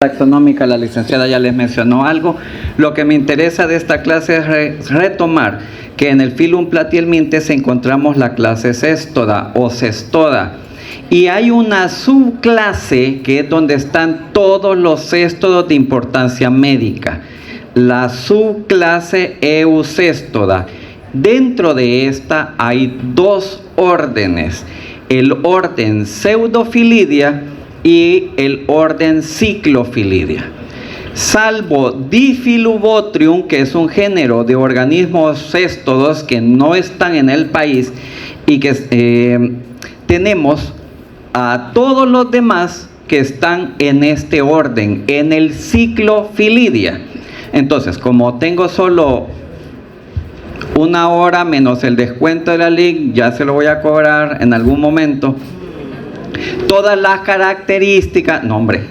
Taxonómica, la licenciada ya les mencionó algo. Lo que me interesa de esta clase es retomar que en el Filum Platihelminthes encontramos la clase Cestoda o Cestoda, y hay una subclase que es donde están todos los céstodos de importancia médica, la subclase Eucéstoda. Dentro de esta hay dos órdenes, el orden Pseudofilidia y el orden Cyclophilidia. Salvo Diphyllobotrium, que es un género de organismos céstodos que no están en el país, y que tenemos a todos los demás que están en este orden, en el Cyclophilidia. Entonces, como tengo solo una hora menos el descuento de la LIC, ya se lo voy a cobrar en algún momento. Todas las características, no hombre,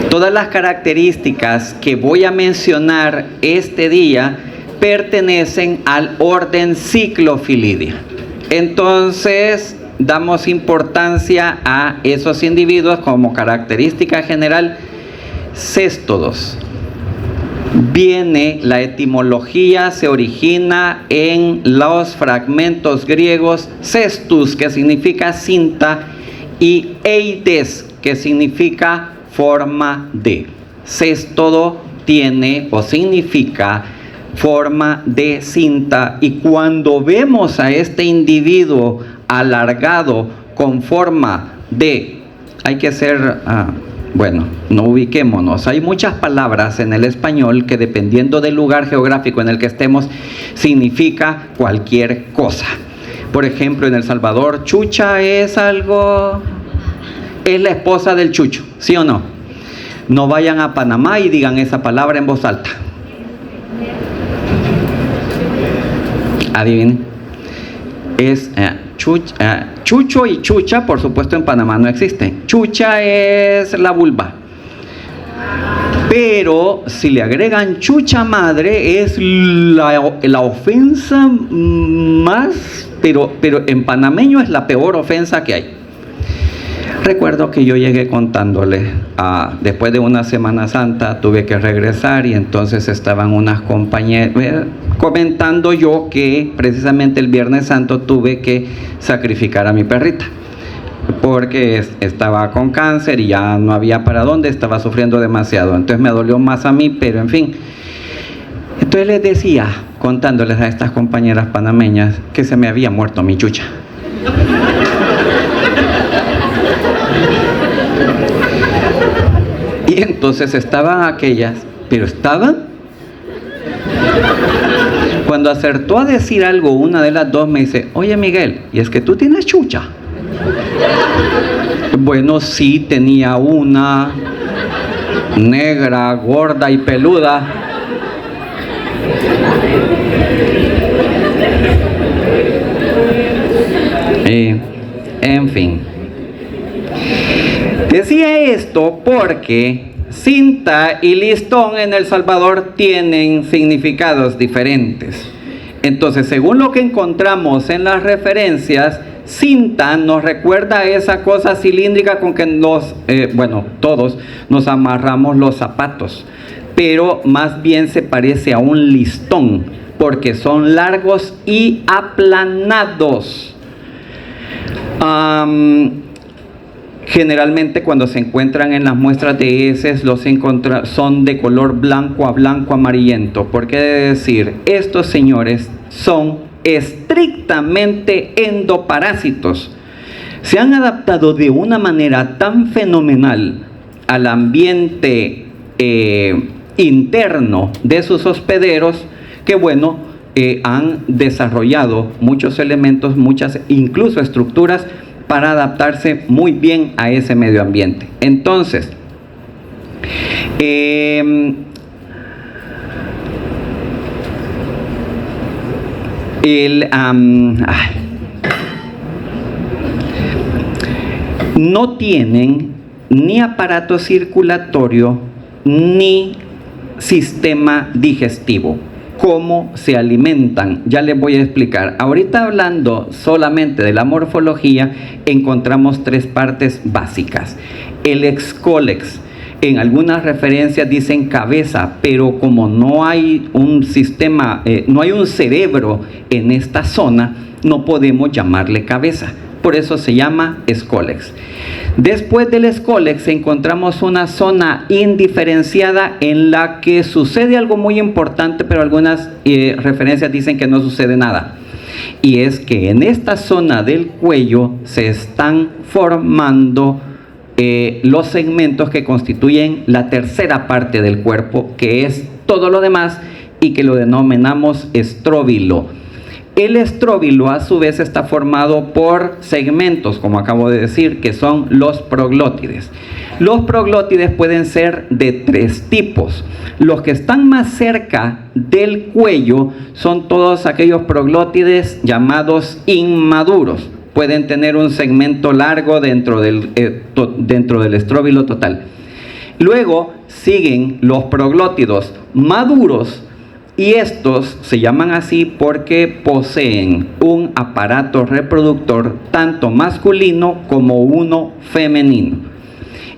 todas las características que voy a mencionar este día pertenecen al orden Cyclophilidia. Entonces, damos importancia a esos individuos como característica general céstodos. Viene la etimología, se origina en los fragmentos griegos cestus, que significa cinta, y eides, que significa forma de. Céstodo tiene o significa forma de cinta, y cuando vemos a este individuo alargado con forma de, hay que ser bueno, no ubiquémonos. Hay muchas palabras en el español que, dependiendo del lugar geográfico en el que estemos, significa cualquier cosa. Por ejemplo, en El Salvador, chucha es algo, es la esposa del chucho, ¿sí o no? No vayan a Panamá y digan esa palabra en voz alta. Adivinen. Es chucho y chucha, por supuesto, en Panamá no existe. Chucha es la vulva. Pero si le agregan chucha madre, es la ofensa más, pero en panameño es la peor ofensa que hay. Recuerdo que yo llegué contándole, después de una Semana Santa tuve que regresar, y entonces estaban unas compañeras comentando yo que precisamente el Viernes Santo tuve que sacrificar a mi perrita porque estaba con cáncer y ya no había para dónde, estaba sufriendo demasiado, entonces me dolió más a mí, pero en fin. Entonces les decía, contándoles a estas compañeras panameñas, que se me había muerto mi chucha. Y entonces estaban aquellas, pero estaban. Cuando acertó a decir algo, una de las dos me dice: oye Miguel, ¿y es que tú tienes chucha? Bueno, sí, tenía una negra, gorda y peluda. En fin. Decía esto porque cinta y listón en El Salvador tienen significados diferentes. Entonces, según lo que encontramos en las referencias, cinta nos recuerda a esa cosa cilíndrica con que todos nos amarramos los zapatos, pero más bien se parece a un listón porque son largos y aplanados. Generalmente, cuando se encuentran en las muestras de heces, son de color blanco a blanco amarillento. ¿Por qué decir? Estos señores son estrictamente endoparásitos. Se han adaptado de una manera tan fenomenal al ambiente interno de sus hospederos que, han desarrollado muchos elementos, muchas incluso estructuras, para adaptarse muy bien a ese medio ambiente. Entonces, no tienen ni aparato circulatorio ni sistema digestivo. cómo se alimentan. Ya les voy a explicar. Ahorita hablando solamente de la morfología, encontramos tres partes básicas. El excólex, en algunas referencias dicen cabeza, pero como no hay un sistema, no hay un cerebro en esta zona, no podemos llamarle cabeza. Por eso se llama escólex. Después del escólex encontramos una zona indiferenciada en la que sucede algo muy importante, pero algunas referencias dicen que no sucede nada. Y es que en esta zona del cuello se están formando los segmentos que constituyen la tercera parte del cuerpo, que es todo lo demás y que lo denominamos estróbilo. El estróbilo a su vez está formado por segmentos, como acabo de decir, que son los proglótides. Los proglótides pueden ser de tres tipos. Los que están más cerca del cuello son todos aquellos proglótides llamados inmaduros. Pueden tener un segmento largo dentro del estróbilo total. Luego siguen los proglótidos maduros, y estos se llaman así porque poseen un aparato reproductor tanto masculino como uno femenino.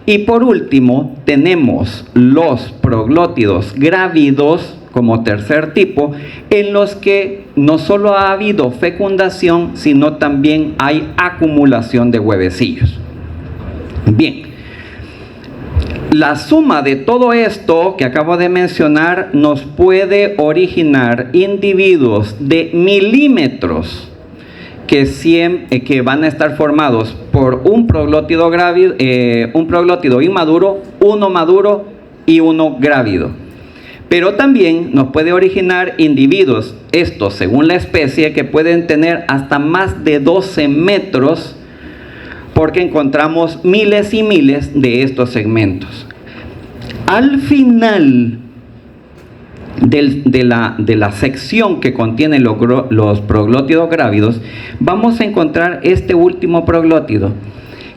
Y por último tenemos los proglótidos grávidos como tercer tipo, en los que no solo ha habido fecundación, sino también hay acumulación de huevecillos. Bien. La suma de todo esto que acabo de mencionar nos puede originar individuos de milímetros que van a estar formados por un proglótido inmaduro, uno maduro y uno grávido. Pero también nos puede originar individuos, estos según la especie, que pueden tener hasta más de 12 metros, porque encontramos miles y miles de estos segmentos. Al final de la sección que contiene los proglótidos grávidos, vamos a encontrar este último proglótido,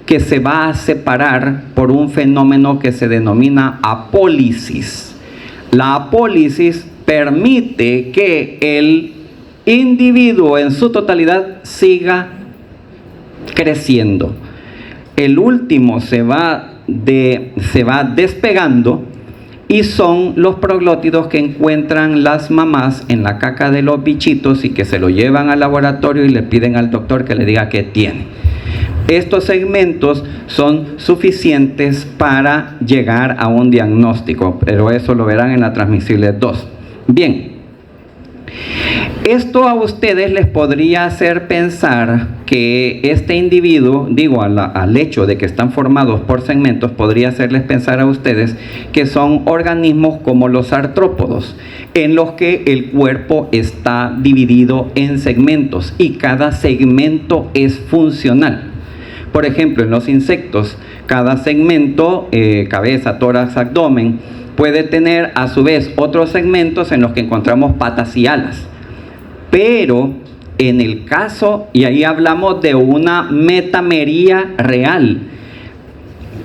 que se va a separar por un fenómeno que se denomina apólisis. La apólisis permite que el individuo en su totalidad siga creciendo. El último se va despegando, y son los proglótidos que encuentran las mamás en la caca de los bichitos y que se lo llevan al laboratorio y le piden al doctor que le diga qué tiene. Estos segmentos son suficientes para llegar a un diagnóstico, pero eso lo verán en la transmisible 2. Bien, esto a ustedes les podría hacer pensar que este individuo, al hecho de que están formados por segmentos, podría hacerles pensar a ustedes que son organismos como los artrópodos, en los que el cuerpo está dividido en segmentos y cada segmento es funcional. Por ejemplo, en los insectos, cada segmento, cabeza, tórax, abdomen, puede tener a su vez otros segmentos en los que encontramos patas y alas. Pero en el caso, y ahí hablamos de una metamería real,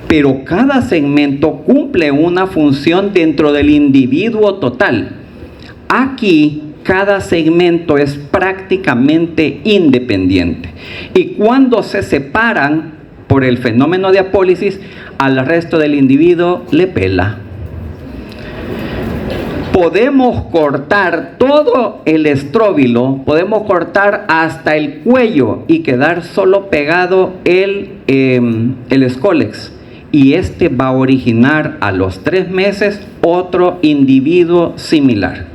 pero cada segmento cumple una función dentro del individuo total. Aquí cada segmento es prácticamente independiente, y cuando se separan por el fenómeno de apólisis, al resto del individuo le pela. Podemos cortar todo el estróbilo, podemos cortar hasta el cuello y quedar solo pegado el escólex, y este va a originar a los 3 meses otro individuo similar.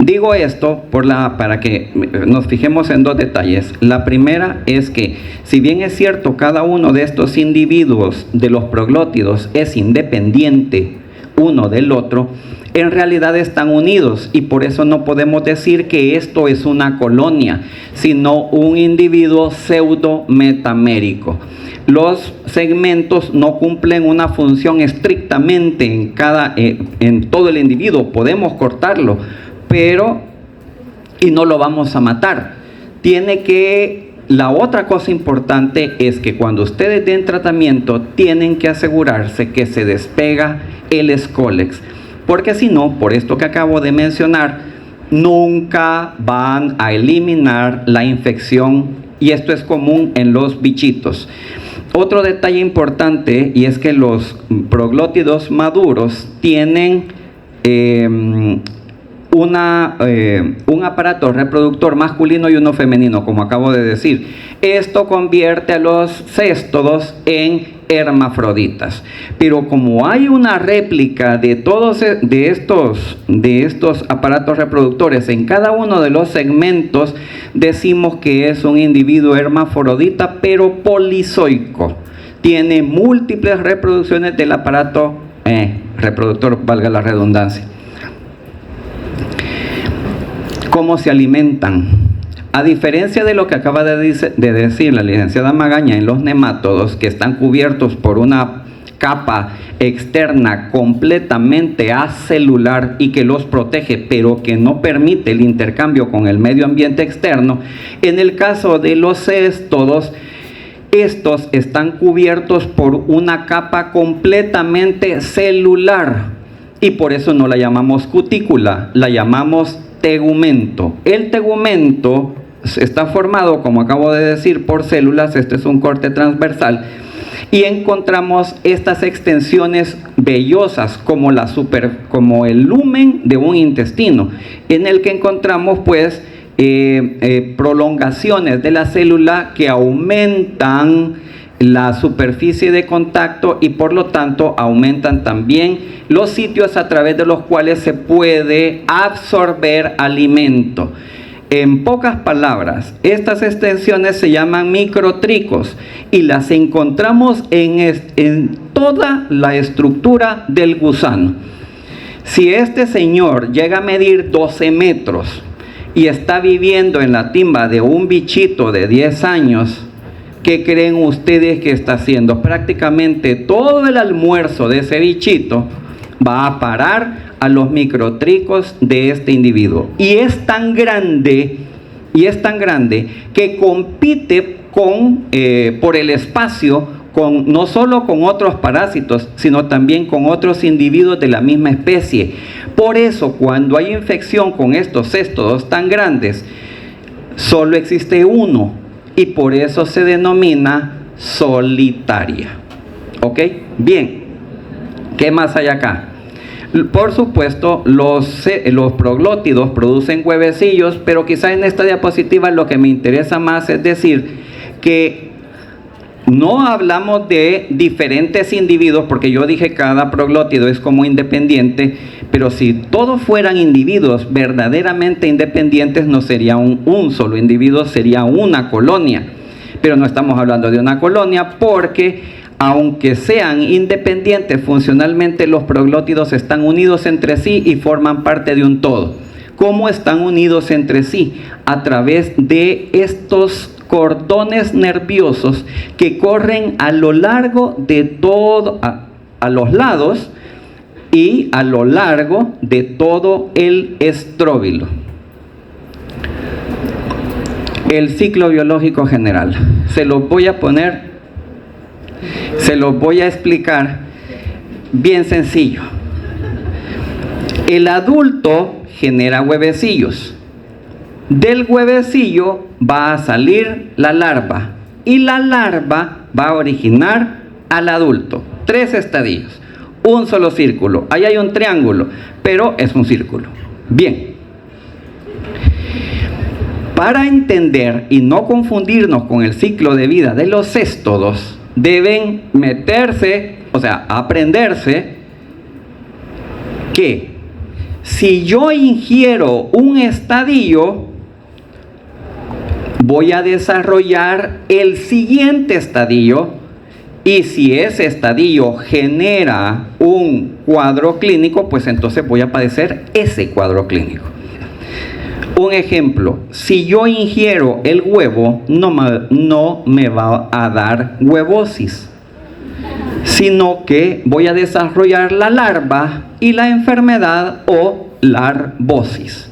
Digo esto para que nos fijemos en 2 detalles. La primera es que, si bien es cierto, cada uno de estos individuos de los proglótidos es independiente uno del otro, en realidad están unidos, y por eso no podemos decir que esto es una colonia, sino un individuo pseudo-metamérico. Los segmentos no cumplen una función estrictamente en todo el individuo. Podemos cortarlo, y no lo vamos a matar. La otra cosa importante es que cuando ustedes den tratamiento, tienen que asegurarse que se despega el escólex, porque si no, por esto que acabo de mencionar, nunca van a eliminar la infección, y esto es común en los bichitos. Otro detalle importante, y es que los proglótidos maduros tienen un aparato reproductor masculino y uno femenino, como acabo de decir. Esto convierte a los céstodos en hermafroditas. Pero como hay una réplica de todos de estos aparatos reproductores en cada uno de los segmentos, decimos que es un individuo hermafrodita, pero polizoico. Tiene múltiples reproducciones del aparato reproductor, valga la redundancia. ¿Cómo se alimentan? A diferencia de lo que acaba de decir la licenciada Magaña en los nemátodos, que están cubiertos por una capa externa completamente acelular y que los protege, pero que no permite el intercambio con el medio ambiente externo, en el caso de los céstodos, estos están cubiertos por una capa completamente celular y por eso no la llamamos cutícula, la llamamos tegumento. El tegumento está formado, como acabo de decir, por células. Este es un corte transversal y encontramos estas extensiones vellosas como el lumen de un intestino, en el que encontramos pues prolongaciones de la célula que aumentan la superficie de contacto y por lo tanto aumentan también los sitios a través de los cuales se puede absorber alimento. En pocas palabras, estas extensiones se llaman microtricos y las encontramos en toda la estructura del gusano. Si este señor llega a medir 12 metros y está viviendo en la timba de un bichito de 10 años, ¿qué creen ustedes que está haciendo? Prácticamente todo el almuerzo de ese bichito va a parar a los microtricos de este individuo. Y es tan grande que compite por el espacio no solo con otros parásitos, sino también con otros individuos de la misma especie. Por eso, cuando hay infección con estos céstodos tan grandes, solo existe uno, y por eso se denomina solitaria. ¿Ok? Bien. ¿Qué más hay acá? Por supuesto, los proglótidos producen huevecillos, pero quizá en esta diapositiva lo que me interesa más es decir que no hablamos de diferentes individuos, porque yo dije cada proglótido es como independiente, pero si todos fueran individuos verdaderamente independientes, no sería un solo individuo, sería una colonia. Pero no estamos hablando de una colonia porque, aunque sean independientes funcionalmente, los proglótidos están unidos entre sí y forman parte de un todo. ¿Cómo están unidos entre sí? A través de estos cordones nerviosos que corren a lo largo de todo, a los lados y a lo largo de todo el estróbilo. El ciclo biológico general. Se los voy a explicar bien sencillo. El adulto genera huevecillos. Del huevecillo va a salir la larva y la larva va a originar al adulto. 3 estadios, un solo círculo. Ahí hay un triángulo, pero es un círculo. Bien. Para entender y no confundirnos con el ciclo de vida de los céstodos, deben aprenderse que si yo ingiero un estadio, voy a desarrollar el siguiente estadio, y si ese estadio genera un cuadro clínico, pues entonces voy a padecer ese cuadro clínico. Un ejemplo, si yo ingiero el huevo, no me va a dar huevosis, sino que voy a desarrollar la larva y la enfermedad o larvosis.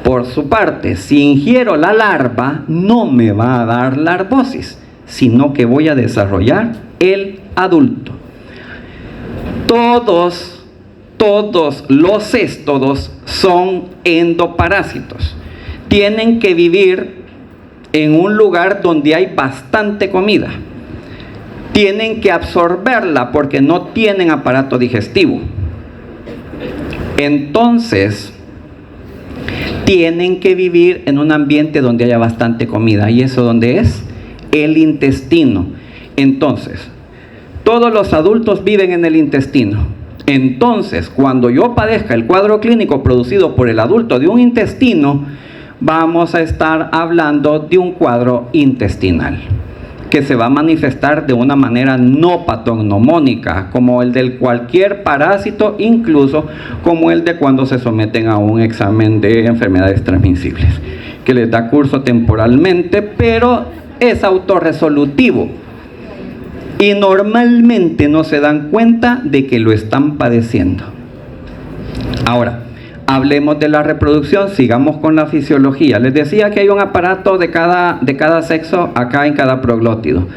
Por su parte, si ingiero la larva, no me va a dar larvosis, sino que voy a desarrollar el adulto. Todos todos los céstodos son endoparásitos. Tienen que vivir en un lugar donde hay bastante comida. Tienen que absorberla porque no tienen aparato digestivo. Entonces, tienen que vivir en un ambiente donde haya bastante comida. ¿Y eso dónde es? El intestino. Entonces, todos los adultos viven en el intestino. Entonces, cuando yo padezca el cuadro clínico producido por el adulto de un intestino, vamos a estar hablando de un cuadro intestinal que se va a manifestar de una manera no patognomónica, como el de cualquier parásito, incluso como el de cuando se someten a un examen de enfermedades transmisibles, que les da curso temporalmente, pero es autorresolutivo. Y normalmente no se dan cuenta de que lo están padeciendo. Ahora, hablemos de la reproducción, sigamos con la fisiología. Les decía que hay un aparato de cada sexo acá en cada proglótido.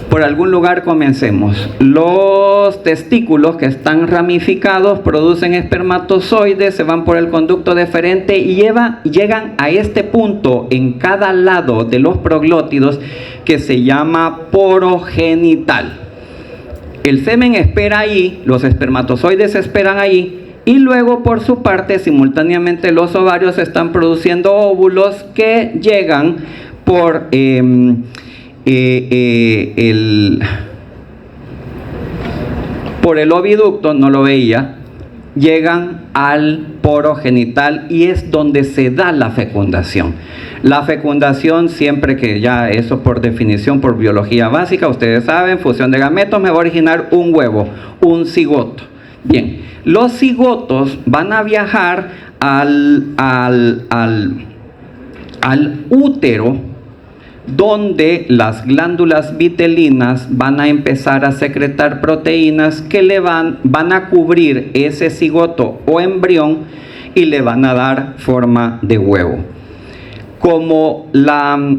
Por algún lugar comencemos. Los testículos que están ramificados producen espermatozoides, se van por el conducto deferente y llegan a este punto en cada lado de los proglótidos que se llama poro genital. El semen espera ahí, los espermatozoides esperan ahí, y luego por su parte simultáneamente los ovarios están produciendo óvulos que llegan por el oviducto, no lo veía, llegan al poro genital y es donde se da la fecundación. La fecundación, siempre que ya eso por definición, por biología básica, ustedes saben, fusión de gametos, me va a originar un huevo, un cigoto. Bien, los cigotos van a viajar al útero, donde las glándulas vitelinas van a empezar a secretar proteínas que le van a cubrir ese cigoto o embrión y le van a dar forma de huevo. Como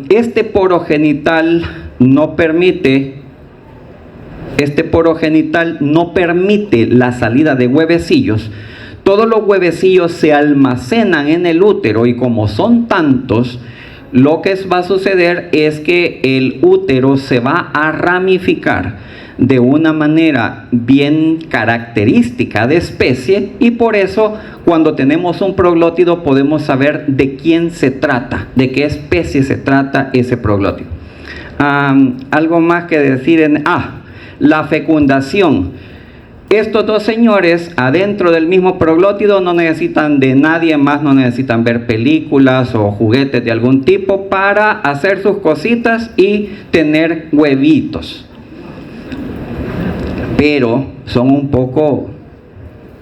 este poro genital no permite la salida de huevecillos, todos los huevecillos se almacenan en el útero y como son tantos, lo que va a suceder es que el útero se va a ramificar de una manera bien característica de especie y por eso cuando tenemos un proglótido podemos saber de quién se trata, de qué especie se trata ese proglótido. Algo más que decir la fecundación. Estos dos señores adentro del mismo proglótido no necesitan de nadie más, no necesitan ver películas o juguetes de algún tipo para hacer sus cositas y tener huevitos. Pero son un poco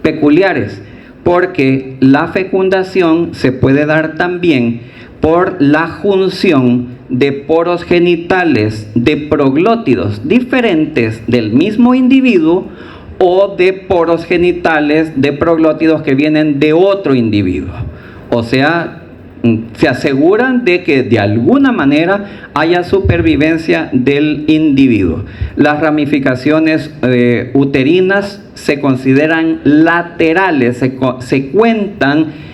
peculiares porque la fecundación se puede dar también por la junción de poros genitales de proglótidos diferentes del mismo individuo o de poros genitales de proglótidos que vienen de otro individuo. O sea, se aseguran de que de alguna manera haya supervivencia del individuo. Las ramificaciones uterinas se consideran laterales, se cuentan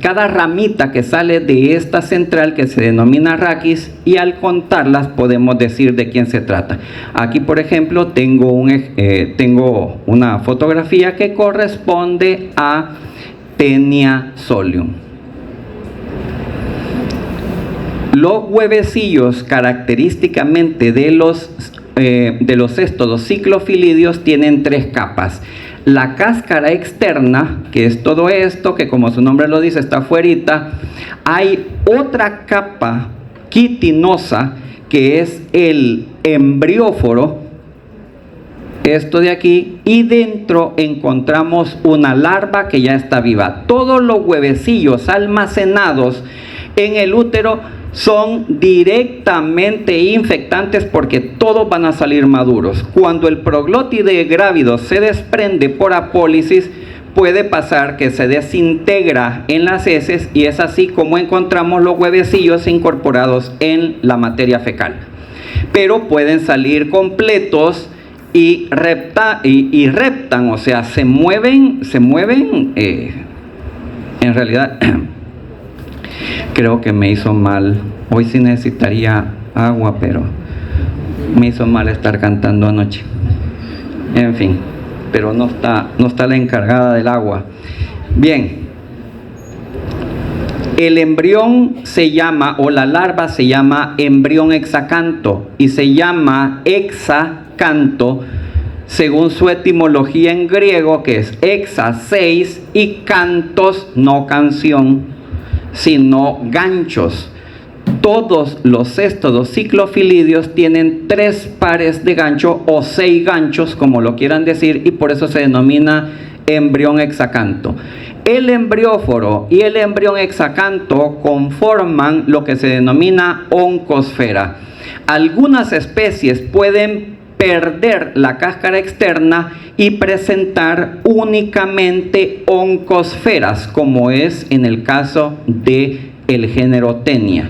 cada ramita que sale de esta central que se denomina raquis y al contarlas podemos decir de quién se trata. Aquí por ejemplo tengo una fotografía que corresponde a Taenia solium. Los huevecillos característicamente de los céstodos ciclofilidios tienen tres capas. La cáscara externa, que es todo esto, que como su nombre lo dice, está afuerita. Hay otra capa quitinosa, que es el embrióforo, esto de aquí, y dentro encontramos una larva que ya está viva. Todos los huevecillos almacenados en el útero son directamente infectantes porque todos van a salir maduros. Cuando el proglótide grávido se desprende por apólisis, puede pasar que se desintegra en las heces y es así como encontramos los huevecillos incorporados en la materia fecal. Pero pueden salir completos y reptan, o sea, se mueven, en realidad, creo que me hizo mal, hoy sí necesitaría agua, pero me hizo mal estar cantando anoche, en fin, pero no está la encargada del agua. Bien, el embrión se llama, o la larva se llama embrión hexacanto, y se llama hexacanto según su etimología en griego, que es hexa, 6, y cantos, no canción, sino ganchos. Todos los céstodos ciclofilidios tienen 3 pares de gancho o 6 ganchos, como lo quieran decir, y por eso se denomina embrión hexacanto. El embrióforo y el embrión hexacanto conforman lo que se denomina oncosfera. Algunas especies pueden perder la cáscara externa y presentar únicamente oncosferas, como es en el caso de el género Taenia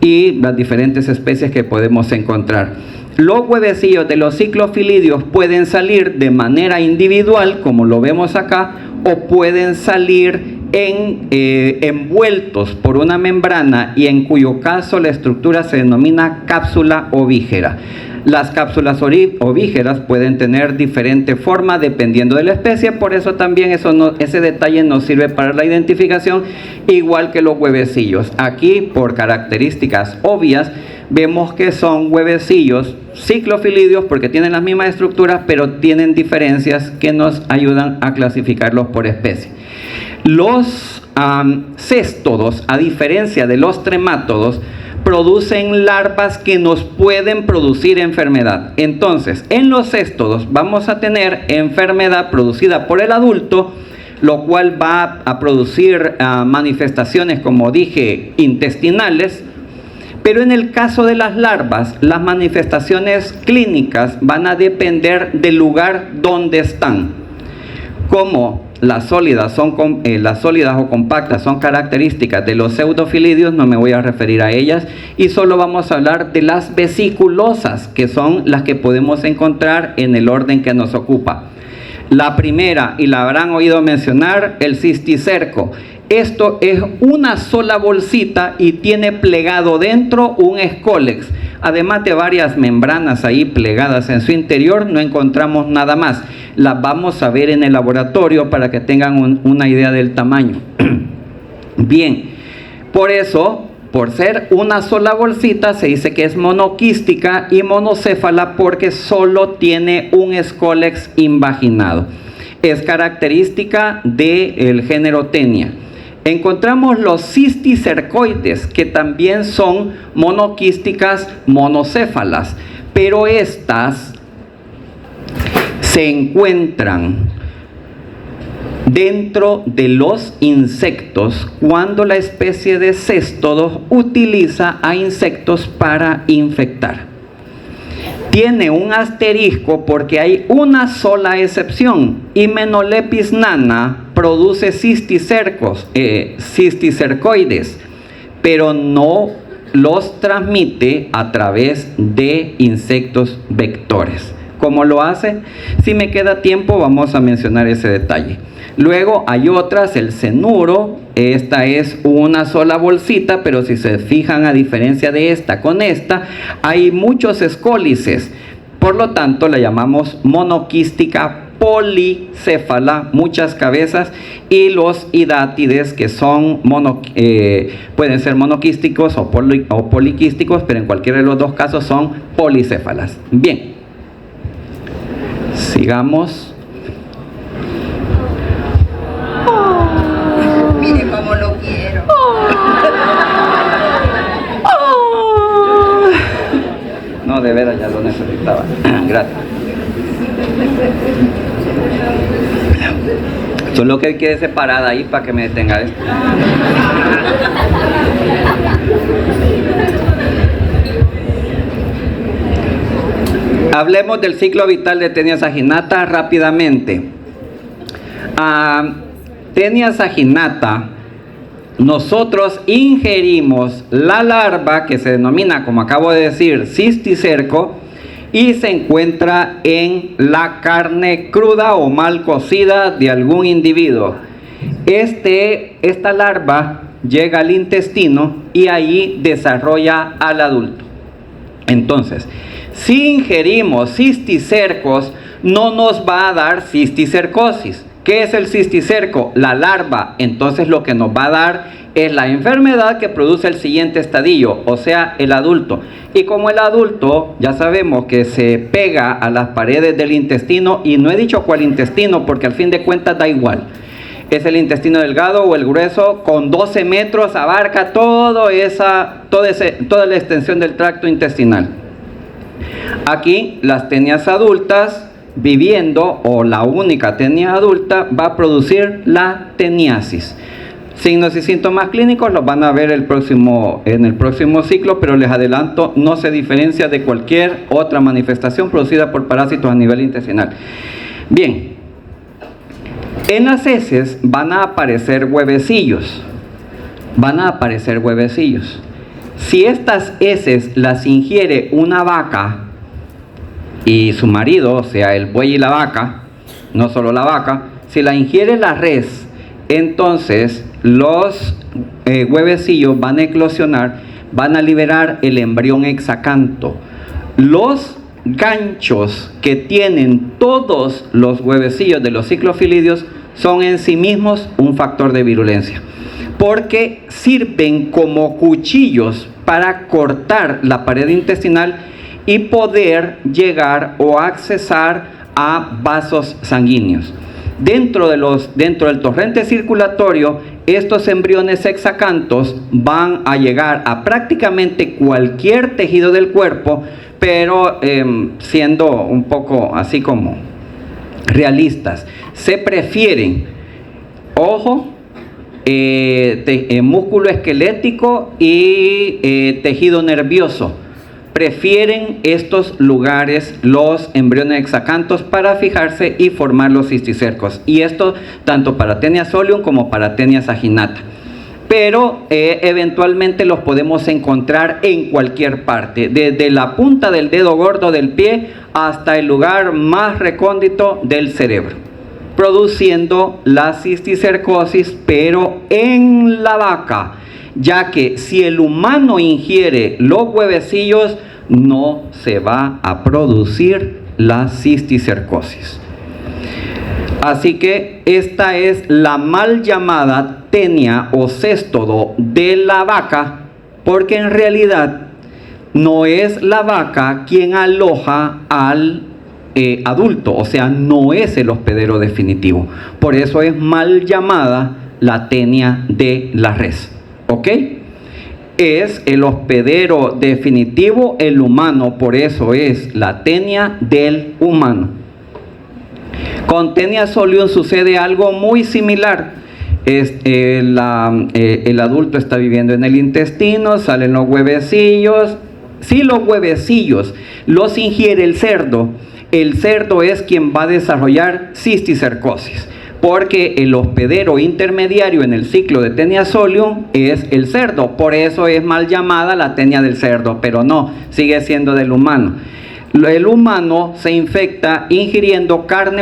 y las diferentes especies que podemos encontrar. Los huevecillos de los ciclofilidios pueden salir de manera individual, como lo vemos acá, o pueden salir envueltos por una membrana, y en cuyo caso la estructura se denomina cápsula ovígera. Las cápsulas ovígeras pueden tener diferente forma dependiendo de la especie, por eso también ese detalle nos sirve para la identificación, igual que los huevecillos. Aquí, por características obvias, vemos que son huevecillos ciclofilidios porque tienen las mismas estructuras, pero tienen diferencias que nos ayudan a clasificarlos por especie. Los céstodos, a diferencia de los tremátodos, producen larvas que nos pueden producir enfermedad. Entonces, en los céstodos vamos a tener enfermedad producida por el adulto, lo cual va a producir manifestaciones, como dije, intestinales. Pero en el caso de las larvas, las manifestaciones clínicas van a depender del lugar donde están. Como las sólidas o compactas son características de los pseudofilidios, no me voy a referir a ellas, y solo vamos a hablar de las vesiculosas, que son las que podemos encontrar en el orden que nos ocupa. La primera, y la habrán oído mencionar, el cisticerco. Esto es una sola bolsita y tiene plegado dentro un escólex. Además de varias membranas ahí plegadas en su interior, no encontramos nada más. Las vamos a ver en el laboratorio para que tengan una idea del tamaño. Bien, por eso, por ser una sola bolsita, se dice que es monoquística y monocéfala porque solo tiene un escólex invaginado. Es característica del género Taenia. Encontramos los cisticercoides, que también son monoquísticas monocéfalas, pero estas se encuentran dentro de los insectos cuando la especie de céstodos utiliza a insectos para infectar. Tiene un asterisco porque hay una sola excepción. Hymenelepis nana produce cisticercoides, pero no los transmite a través de insectos vectores. ¿Cómo lo hace? Si me queda tiempo vamos a mencionar ese detalle. Luego hay otras, el cenuro. Esta es una sola bolsita, pero si se fijan, a diferencia de esta con esta, hay muchos escólices. Por lo tanto, la llamamos monoquística policéfala, muchas cabezas, y los hidátides, que son pueden ser monoquísticos o poliquísticos, pero en cualquiera de los dos casos son policéfalas. Bien, sigamos. Mire cómo lo quiero. No, de veras ya lo necesitaba. Gracias. Solo que quede separada ahí para que me detenga esto. Hablemos del ciclo vital de Taenia saginata rápidamente. Taenia saginata, nosotros ingerimos la larva, que se denomina, como acabo de decir, cisticerco, y se encuentra en la carne cruda o mal cocida de algún individuo. Esta larva llega al intestino y allí desarrolla al adulto. Entonces, si ingerimos cisticercos, no nos va a dar cisticercosis. ¿Qué es el cisticerco? La larva. Entonces lo que nos va a dar es la enfermedad que produce el siguiente estadio, o sea, el adulto. Y como el adulto, ya sabemos que se pega a las paredes del intestino, y no he dicho cuál intestino, porque al fin de cuentas da igual. Es el intestino delgado o el grueso, con 12 metros abarca toda la extensión del tracto intestinal. Aquí las tenias adultas viviendo, o la única tenia adulta, va a producir la teniasis. Signos y síntomas clínicos los van a ver en el próximo ciclo, pero les adelanto, no se diferencia de cualquier otra manifestación producida por parásitos a nivel intestinal. Bien, en las heces van a aparecer huevecillos. Si estas heces las ingiere una vaca y su marido, o sea, el buey y la vaca, no solo la vaca, si la ingiere la res, entonces los huevecillos van a eclosionar, van a liberar el embrión hexacanto. Los ganchos que tienen todos los huevecillos de los ciclofilidios son en sí mismos un factor de virulencia, porque sirven como cuchillos para cortar la pared intestinal y poder llegar o accesar a vasos sanguíneos. Dentro del torrente circulatorio, estos embriones hexacantos van a llegar a prácticamente cualquier tejido del cuerpo, pero siendo un poco así como realistas, se prefieren, ojo, músculo esquelético y tejido nervioso. Prefieren estos lugares los embriones hexacantos para fijarse y formar los cisticercos. Y esto tanto para Taenia solium como para Taenia saginata. Pero eventualmente los podemos encontrar en cualquier parte, desde la punta del dedo gordo del pie hasta el lugar más recóndito del cerebro, produciendo la cisticercosis, pero en la vaca, ya que si el humano ingiere los huevecillos, no se va a producir la cisticercosis. Así que esta es la mal llamada tenia o céstodo de la vaca, porque en realidad no es la vaca quien aloja al adulto, o sea, no es el hospedero definitivo. Por eso es mal llamada la tenia de la res. ¿Ok? Es el hospedero definitivo el humano, por eso es la tenia del humano. Con Taenia solium sucede algo muy similar. El adulto está viviendo en el intestino, salen los huevecillos. Si los huevecillos los ingiere el cerdo es quien va a desarrollar cisticercosis, porque el hospedero intermediario en el ciclo de Taenia solium es el cerdo. Por eso es mal llamada la tenia del cerdo, pero no, sigue siendo del humano. El humano se infecta ingiriendo carne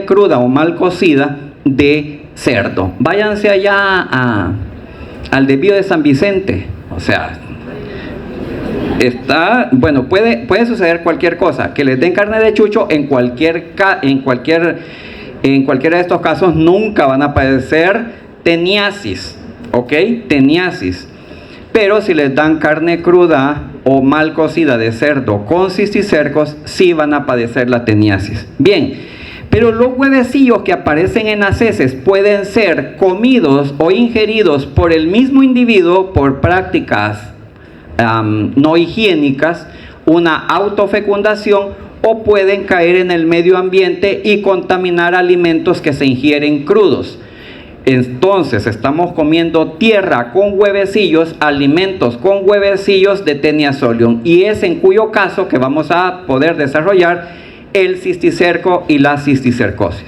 cruda o mal cocida de cerdo. Váyanse allá al desvío de San Vicente, o sea, puede suceder cualquier cosa, que les den carne de chucho. En cualquiera de estos casos nunca van a padecer teniasis, ¿ok? Teniasis. Pero si les dan carne cruda o mal cocida de cerdo con cisticercos, sí van a padecer la teniasis. Bien, pero los huevecillos que aparecen en las heces pueden ser comidos o ingeridos por el mismo individuo por prácticas no higiénicas, una autofecundación, o pueden caer en el medio ambiente y contaminar alimentos que se ingieren crudos. Entonces estamos comiendo tierra con huevecillos, alimentos con huevecillos de Taenia solium, y es en cuyo caso que vamos a poder desarrollar el cisticerco y la cisticercosis,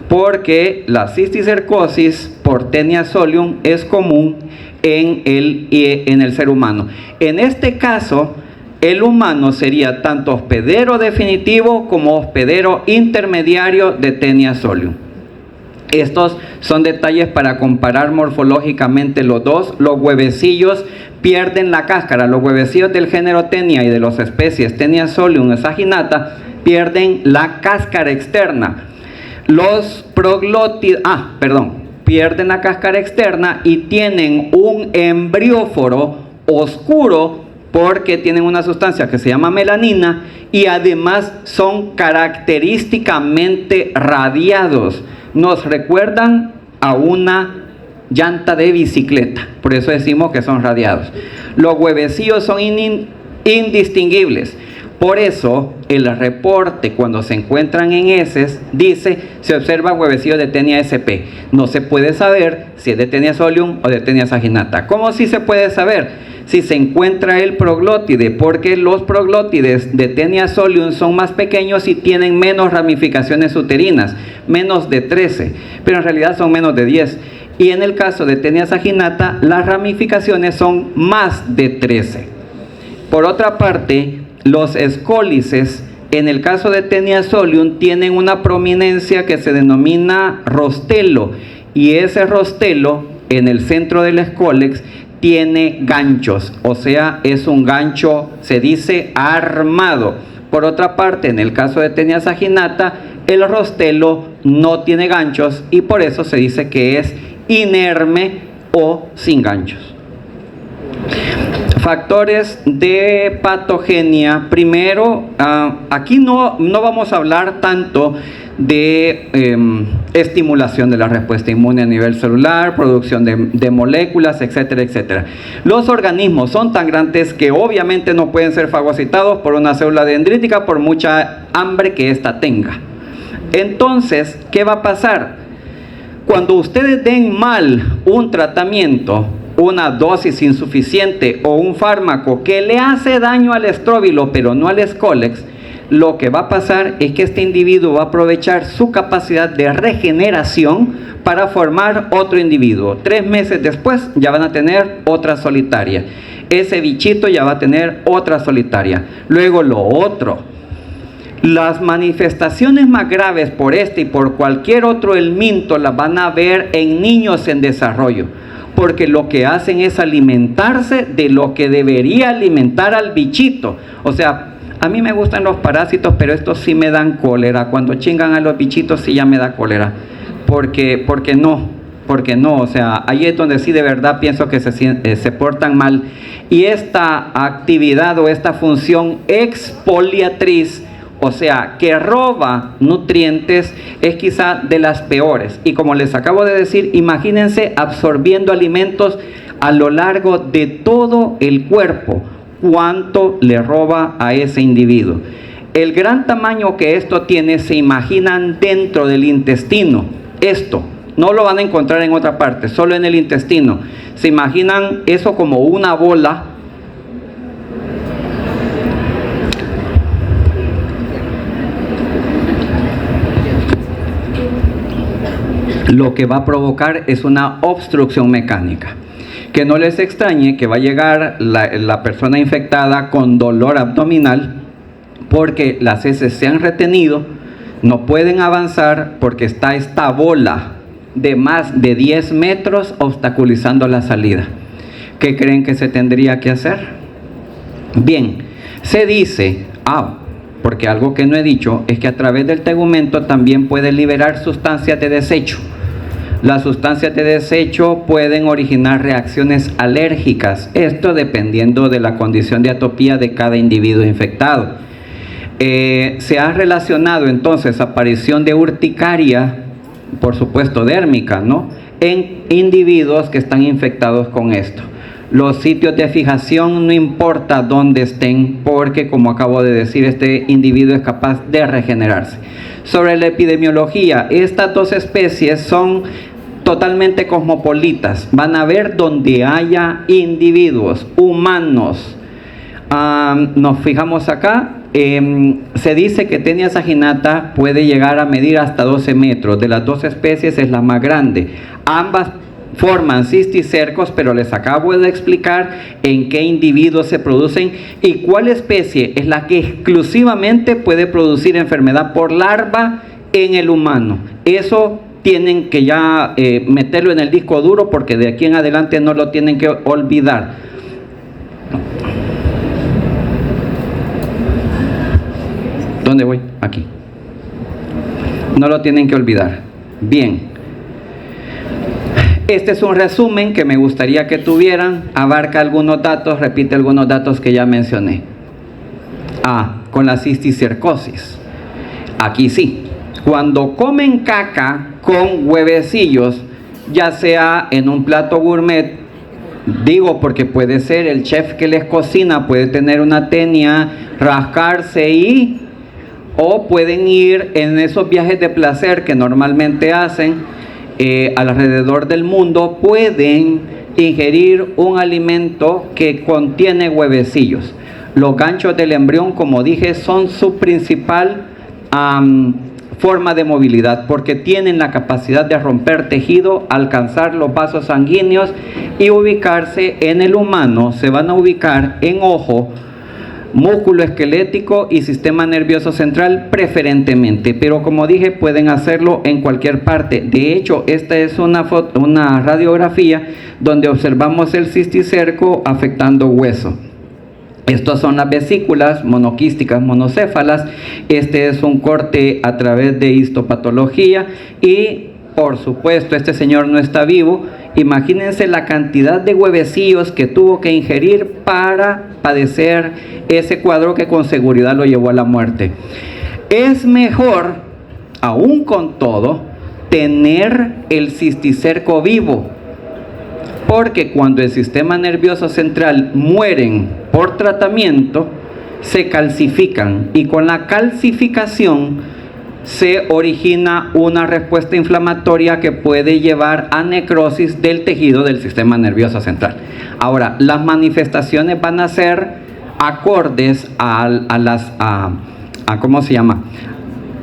porque la cisticercosis por Taenia solium es común en el ser humano. En este caso, el humano sería tanto hospedero definitivo como hospedero intermediario de Taenia solium. Estos son detalles para comparar morfológicamente los dos. Los huevecillos pierden la cáscara. Los huevecillos del género Taenia y de las especies Taenia solium y saginata pierden la cáscara externa. Los proglótidos, pierden la cáscara externa y tienen un embrióforo oscuro porque tienen una sustancia que se llama melanina y además son característicamente radiados. Nos recuerdan a una llanta de bicicleta, por eso decimos que son radiados. Los huevecillos son indistinguibles. Por eso el reporte, cuando se encuentran en heces, dice: se observa huevecillo de Taenia sp. No se puede saber si es de Taenia solium o de Taenia saginata. ¿Cómo sí se puede saber? Si se encuentra el proglótide, porque los proglótides de Taenia solium son más pequeños y tienen menos ramificaciones uterinas, menos de 13, pero en realidad son menos de 10. Y en el caso de Taenia saginata, las ramificaciones son más de 13. Por otra parte, los escólices, en el caso de Taenia solium, tienen una prominencia que se denomina rostelo, y ese rostelo en el centro del escólex tiene ganchos, o sea, es un gancho, se dice, armado. Por otra parte, en el caso de Taenia saginata, el rostelo no tiene ganchos y por eso se dice que es inerme o sin ganchos. Factores de patogenia. Primero, aquí no vamos a hablar tanto de estimulación de la respuesta inmune a nivel celular, producción de moléculas, etcétera, etcétera. Los organismos son tan grandes que obviamente no pueden ser fagocitados por una célula dendrítica por mucha hambre que ésta tenga. Entonces, ¿qué va a pasar? Cuando ustedes den mal un tratamiento, una dosis insuficiente o un fármaco que le hace daño al estróbilo pero no al escólex, lo que va a pasar es que este individuo va a aprovechar su capacidad de regeneración para formar otro individuo. 3 meses después ya van a tener otra solitaria. Ese bichito ya va a tener otra solitaria. Luego lo otro. Las manifestaciones más graves por este y por cualquier otro helminto las van a ver en niños en desarrollo, porque lo que hacen es alimentarse de lo que debería alimentar al bichito. O sea, a mí me gustan los parásitos, pero estos sí me dan cólera. Cuando chingan a los bichitos sí ya me da cólera. Porque no, o sea, ahí es donde sí de verdad pienso que se portan mal. Y esta actividad o esta función exfoliatriz, o sea, que roba nutrientes, es quizá de las peores. Y como les acabo de decir, imagínense absorbiendo alimentos a lo largo de todo el cuerpo. ¿Cuánto le roba a ese individuo? El gran tamaño que esto tiene, se imaginan dentro del intestino. Esto no lo van a encontrar en otra parte, solo en el intestino. Se imaginan eso como una bola. Lo que va a provocar es una obstrucción mecánica. Que no les extrañe que va a llegar la persona infectada con dolor abdominal porque las heces se han retenido, no pueden avanzar porque está esta bola de más de 10 metros obstaculizando la salida. ¿Qué creen que se tendría que hacer? Bien, se dice, porque algo que no he dicho es que a través del tegumento también puede liberar sustancias de desecho. Las sustancias de desecho pueden originar reacciones alérgicas, esto dependiendo de la condición de atopía de cada individuo infectado. Se ha relacionado entonces aparición de urticaria, por supuesto dérmica, ¿no?, en individuos que están infectados con esto. Los sitios de fijación no importa dónde estén, porque como acabo de decir, este individuo es capaz de regenerarse. Sobre la epidemiología, estas dos especies son totalmente cosmopolitas. Van a ver donde haya individuos humanos. Nos fijamos acá, se dice que Taenia saginata puede llegar a medir hasta 12 metros. De las dos especies es la más grande. Ambas forman cisticercos, pero les acabo de explicar en qué individuos se producen y cuál especie es la que exclusivamente puede producir enfermedad por larva en el humano. Eso tienen que ya meterlo en el disco duro, porque de aquí en adelante no lo tienen que olvidar. ¿Dónde voy? Aquí. No lo tienen que olvidar. Bien. Este es un resumen que me gustaría que tuvieran. Abarca algunos datos, repite algunos datos que ya mencioné. Con la cisticercosis. Aquí sí. Cuando comen caca con huevecillos, ya sea en un plato gourmet, digo porque puede ser el chef que les cocina, puede tener una tenia, rascarse o pueden ir en esos viajes de placer que normalmente hacen alrededor del mundo, pueden ingerir un alimento que contiene huevecillos. Los ganchos del embrión, como dije, son su principal forma de movilidad, porque tienen la capacidad de romper tejido, alcanzar los vasos sanguíneos y ubicarse en el humano. Se van a ubicar en ojo, músculo esquelético y sistema nervioso central preferentemente, pero como dije, pueden hacerlo en cualquier parte. De hecho, esta es una radiografía donde observamos el cisticerco afectando hueso. Estas son las vesículas monoquísticas monocéfalas. Este es un corte a través de histopatología y, por supuesto, este señor no está vivo. Imagínense la cantidad de huevecillos que tuvo que ingerir para padecer ese cuadro que con seguridad lo llevó a la muerte. Es mejor, aún con todo, tener el cisticerco vivo, porque cuando el sistema nervioso central mueren por tratamiento, se calcifican, y con la calcificación se origina una respuesta inflamatoria que puede llevar a necrosis del tejido del sistema nervioso central. Ahora, las manifestaciones van a ser acordes ¿cómo se llama?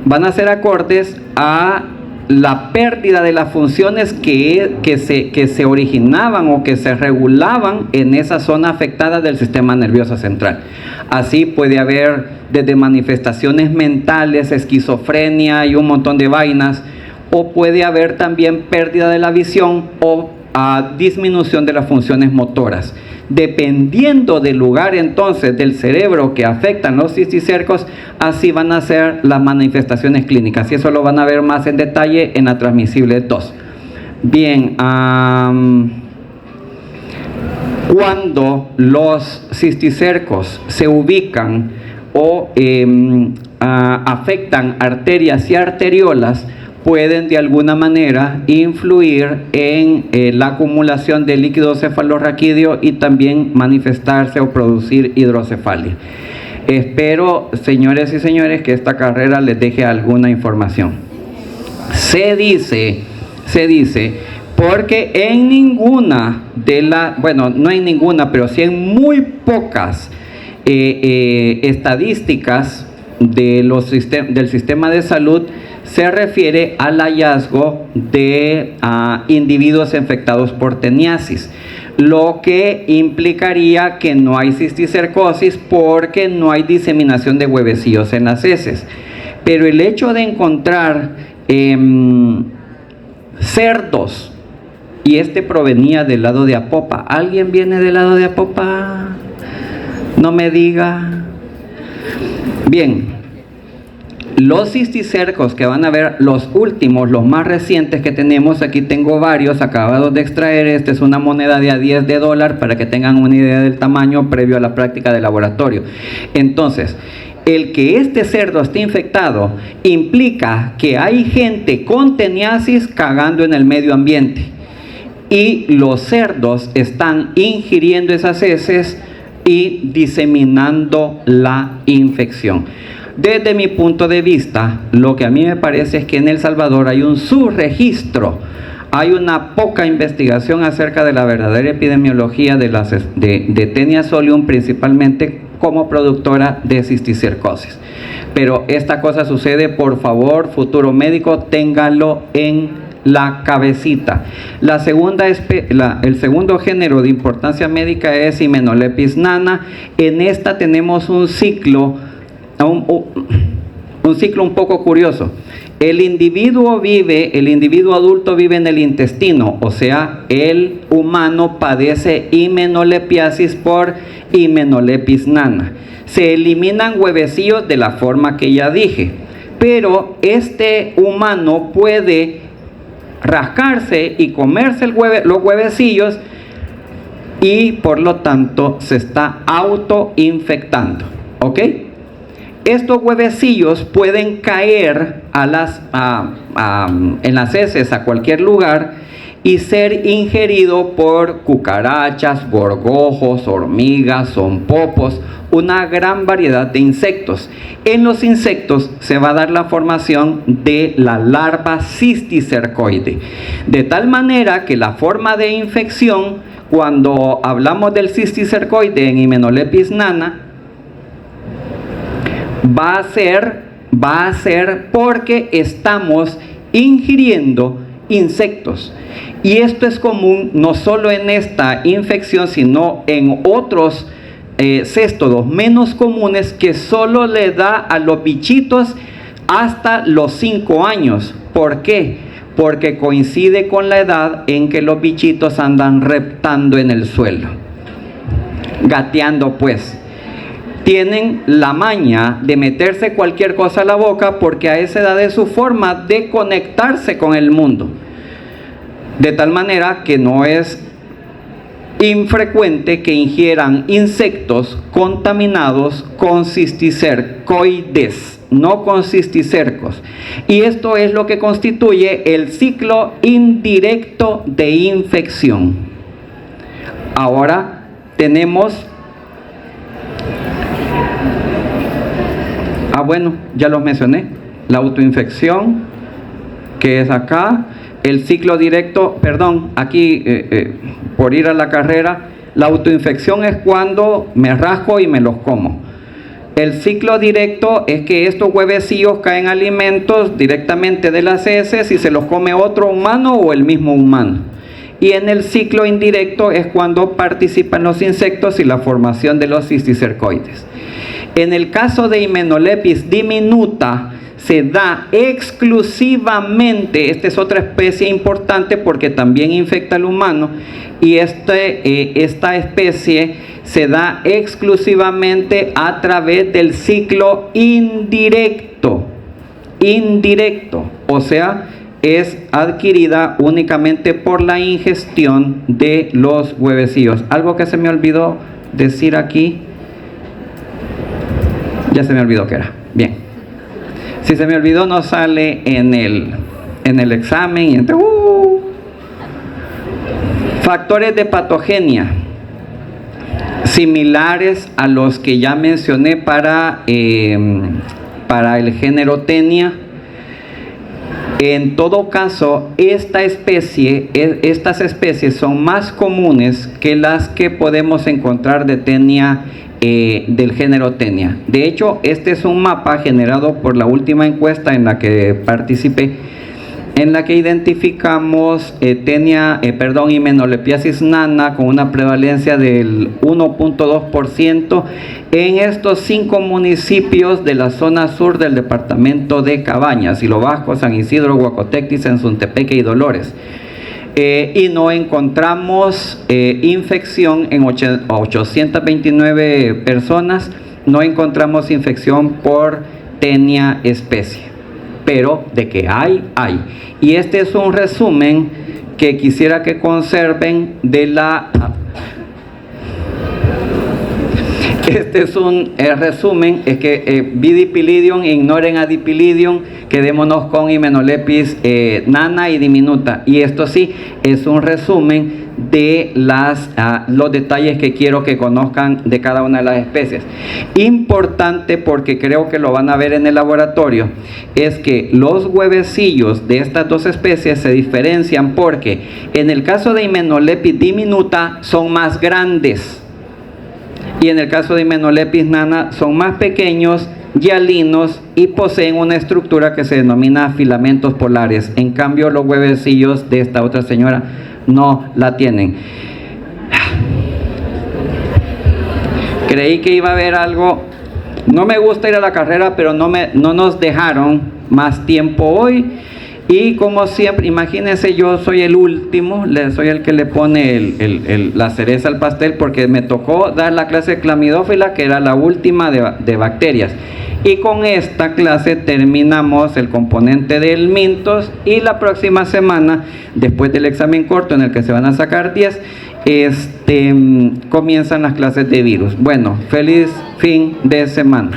Van a ser acordes a la pérdida de las funciones que se originaban o que se regulaban en esa zona afectada del sistema nervioso central. Así puede haber desde manifestaciones mentales, esquizofrenia y un montón de vainas, o puede haber también pérdida de la visión o disminución de las funciones motoras. Dependiendo del lugar entonces del cerebro que afectan los cisticercos, así van a ser las manifestaciones clínicas, y eso lo van a ver más en detalle en la transmisible tos. Bien, cuando los cisticercos se ubican o afectan arterias y arteriolas, pueden de alguna manera influir en la acumulación de líquido cefalorraquídeo y también manifestarse o producir hidrocefalia. Espero, señores y señores, que esta carrera les deje alguna información. Se dice, porque en ninguna de las, bueno, no en ninguna, pero sí en muy pocas estadísticas del sistema de salud se refiere al hallazgo de individuos infectados por teniasis, lo que implicaría que no hay cisticercosis porque no hay diseminación de huevecillos en las heces. Pero el hecho de encontrar cerdos, y este provenía del lado de Apopa. ¿Alguien viene del lado de Apopa? No me diga. Bien. Los cisticercos que van a ver, los últimos, los más recientes que tenemos, aquí tengo varios acabados de extraer. Esta es una moneda de $10 para que tengan una idea del tamaño previo a la práctica de laboratorio. Entonces, el que este cerdo esté infectado implica que hay gente con teniasis cagando en el medio ambiente, y los cerdos están ingiriendo esas heces y diseminando la infección. Desde mi punto de vista, lo que a mí me parece es que en El Salvador hay un subregistro, hay una poca investigación acerca de la verdadera epidemiología de Taenia solium, principalmente como productora de cisticercosis. Pero esta cosa sucede, por favor, futuro médico, téngalo en la cabecita. El segundo género de importancia médica es Hymenolepis nana. En esta tenemos un ciclo un poco curioso. El individuo adulto vive en el intestino, o sea, el humano padece himenolepiasis por Hymenolepis nana. Se eliminan huevecillos de la forma que ya dije, pero este humano puede rascarse y comerse los huevecillos y por lo tanto se está autoinfectando, ¿ok? Estos huevecillos pueden caer en las heces a cualquier lugar y ser ingerido por cucarachas, gorgojos, hormigas, zompopos, una gran variedad de insectos. En los insectos se va a dar la formación de la larva cisticercoide, de tal manera que la forma de infección, cuando hablamos del cisticercoide en Hymenolepis nana, va a ser porque estamos ingiriendo insectos. Y esto es común no solo en esta infección, sino en otros céstodos menos comunes que solo le da a los bichitos hasta los 5 años. ¿Por qué? Porque coincide con la edad en que los bichitos andan reptando en el suelo, gateando pues. Tienen la maña de meterse cualquier cosa a la boca porque a esa edad es su forma de conectarse con el mundo. De tal manera que no es infrecuente que ingieran insectos contaminados con cisticercoides, no con cisticercos. Y esto es lo que constituye el ciclo indirecto de infección. Ahora tenemos... bueno, ya los mencioné. La autoinfección, que es acá. El ciclo directo, perdón, aquí por ir a la carrera, la autoinfección es cuando me rasco y me los como. El ciclo directo es que estos huevecillos caen alimentos directamente de las heces y se los come otro humano o el mismo humano. Y en el ciclo indirecto es cuando participan los insectos y la formación de los cisticercoides. En el caso de Hymenolepis diminuta, se da exclusivamente, esta es otra especie importante porque también infecta al humano, y esta especie se da exclusivamente a través del ciclo indirecto, o sea, es adquirida únicamente por la ingestión de los huevecillos. Algo que se me olvidó decir aquí, ya se me olvidó qué era. Bien. Si se me olvidó, no sale en el examen. Y Factores de patogenia similares a los que ya mencioné para el género Taenia. En todo caso, estas especies son más comunes que las que podemos encontrar de Taenia del género Taenia. De hecho, este es un mapa generado por la última encuesta en la que participé, en la que identificamos Hymenolepis nana con una prevalencia del 1.2% en estos 5 municipios de la zona sur del departamento de Cabañas, Silo Vasco, San Isidro, Huacotecti, Sensuntepeque y Dolores. Y no encontramos infección en 829 personas, no encontramos infección por Taenia especie, pero de que hay. Y este es un resumen que quisiera que conserven de la... Este es un resumen, es que Vidipilidium, ignoren a Dipilidium, quedémonos con Hymenolepis nana y diminuta. Y esto sí, es un resumen de los detalles que quiero que conozcan de cada una de las especies. Importante, porque creo que lo van a ver en el laboratorio, es que los huevecillos de estas dos especies se diferencian porque en el caso de Hymenolepis diminuta son más grandes, y en el caso de Hymenolepis nana son más pequeños hialinos y poseen una estructura que se denomina filamentos polares. En cambio, los huevecillos de esta otra señora no la tienen. Creí que iba a haber algo. No me gusta ir a la carrera, pero no nos dejaron más tiempo hoy. Y como siempre, imagínense, yo soy el último, soy el que le pone la cereza al pastel, porque me tocó dar la clase de clamidófila, que era la última de bacterias. Y con esta clase terminamos el componente del Mintos, y la próxima semana, después del examen corto en el que se van a sacar 10, comienzan las clases de virus. Bueno, feliz fin de semana.